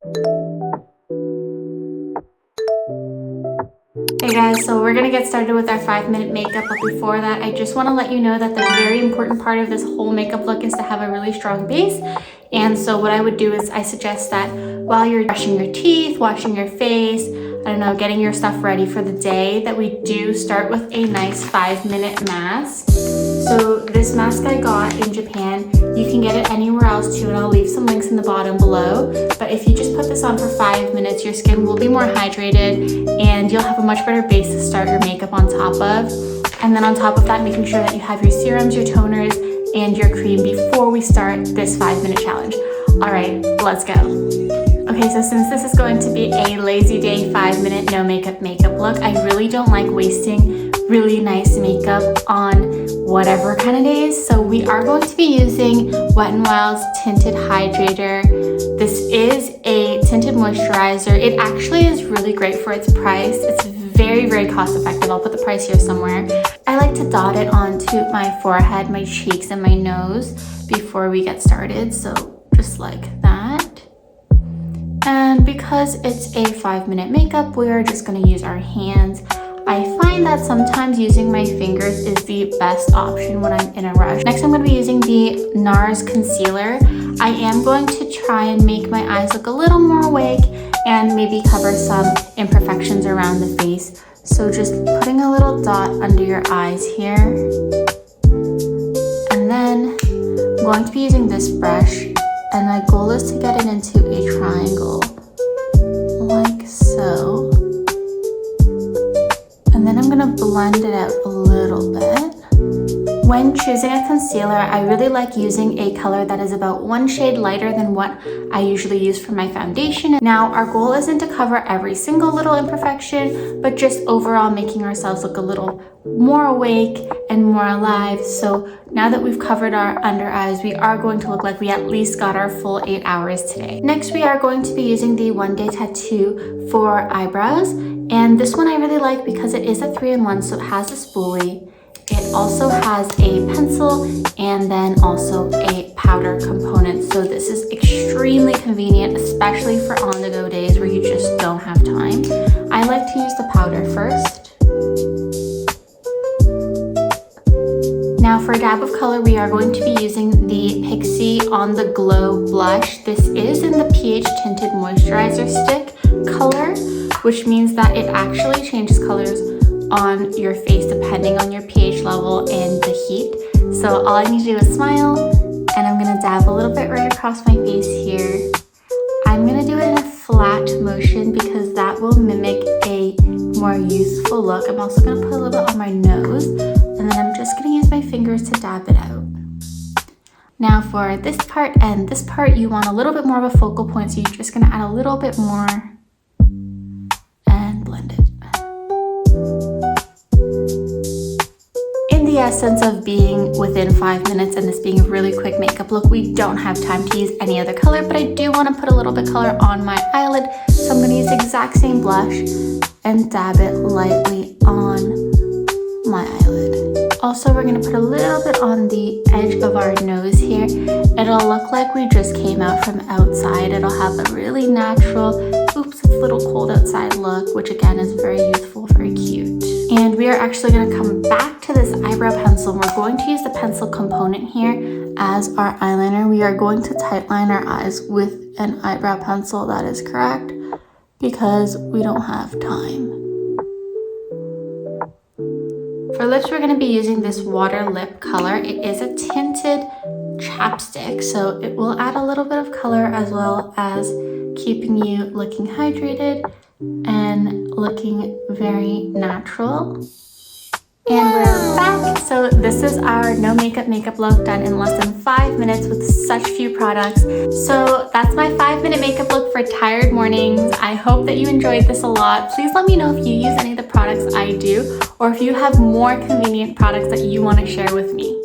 Hey guys, so we're gonna get started with our 5-minute makeup, but before that, I just wanna let you know that the very important part of this whole makeup look is to have a really strong base. And so what I would do is I suggest that while you're brushing your teeth, washing your face, I don't know, getting your stuff ready for the day, that we do start with a nice 5-minute mask. So this mask I got in Japan, you can get it anywhere else too, and I'll leave some links in the bottom below. But if you just put this on for 5 minutes, your skin will be more hydrated and you'll have a much better base to start your makeup on top of. And then on top of that, making sure that you have your serums, your toners, and your cream before we start this 5-minute challenge. All right, let's go. Okay, so since this is going to be a lazy day 5-minute no makeup look, I really don't like wasting really nice makeup on whatever kind of days. So we are going to be using Wet n Wild's Tinted Hydrator. This is a tinted moisturizer. It actually is really great for its price. It's very, very cost effective. I'll put the price here somewhere. I like to dot it onto my forehead, my cheeks, and my nose before we get started. So just like that. And because it's a 5-minute makeup, we are just going to use our hands. I find that sometimes using my fingers is the best option when I'm in a rush. Next, I'm going to be using the NARS concealer. I am going to try and make my eyes look a little more awake and maybe cover some imperfections around the face. So just putting a little dot under your eyes here. And then I'm going to be using this brush, and my goal is to get it into a triangle, like so. And then I'm gonna blend it out a little bit. When choosing a concealer, I really like using a color that is about 1 shade lighter than what I usually use for my foundation. Now, our goal isn't to cover every single little imperfection, but just overall making ourselves look a little more awake and more alive. So now that we've covered our under eyes, we are going to look like we at least got our full 8 hours today. Next, we are going to be using the One Day Tattoo for eyebrows. And this one I really like because it is a 3-in-1, so it has a spoolie. It also has a pencil and then also a powder component. So this is extremely convenient, especially for on-the-go days where you just don't have time. I like to use the powder first. Now for a dab of color, we are going to be using the Pixi On The Glow blush. This is in the pH Tinted Moisturizer Stick color, which means that it actually changes colors on your face depending on your pH level and the heat. So all I need to do is smile, and I'm gonna dab a little bit right across my face here. I'm gonna do it in a flat motion because that will mimic a more youthful look. I'm also gonna put a little bit on my nose, and then I'm just gonna use my fingers to dab it out. Now for this part and this part, you want a little bit more of a focal point, so you're just gonna add a little bit more and blend it. In the essence of being within 5 minutes and this being a really quick makeup look, we don't have time to use any other color, but I do want to put a little bit color on my eyelid. So I'm going to use the exact same blush and dab it lightly on my eyelid. Also, we're going to put a little bit on the edge of our nose here. It'll look like we just came out from outside. It'll have a really natural, oops, it's a little cold outside look, which again is very youthful, very cute. And we are actually going to come back to this eyebrow pencil. We're going to use the pencil component here as our eyeliner. We are going to tightline our eyes with an eyebrow pencil, that is correct, because we don't have time. For lips, we're going to be using this water lip color. It is a tinted chapstick, so it will add a little bit of color as well as keeping you looking hydrated and looking very natural. And we're back. So this is our no makeup look done in less than 5 minutes with such few products. So that's my 5-minute makeup look for tired mornings. I hope that you enjoyed this a lot. Please let me know if you use any of the products I do, or if you have more convenient products that you want to share with me.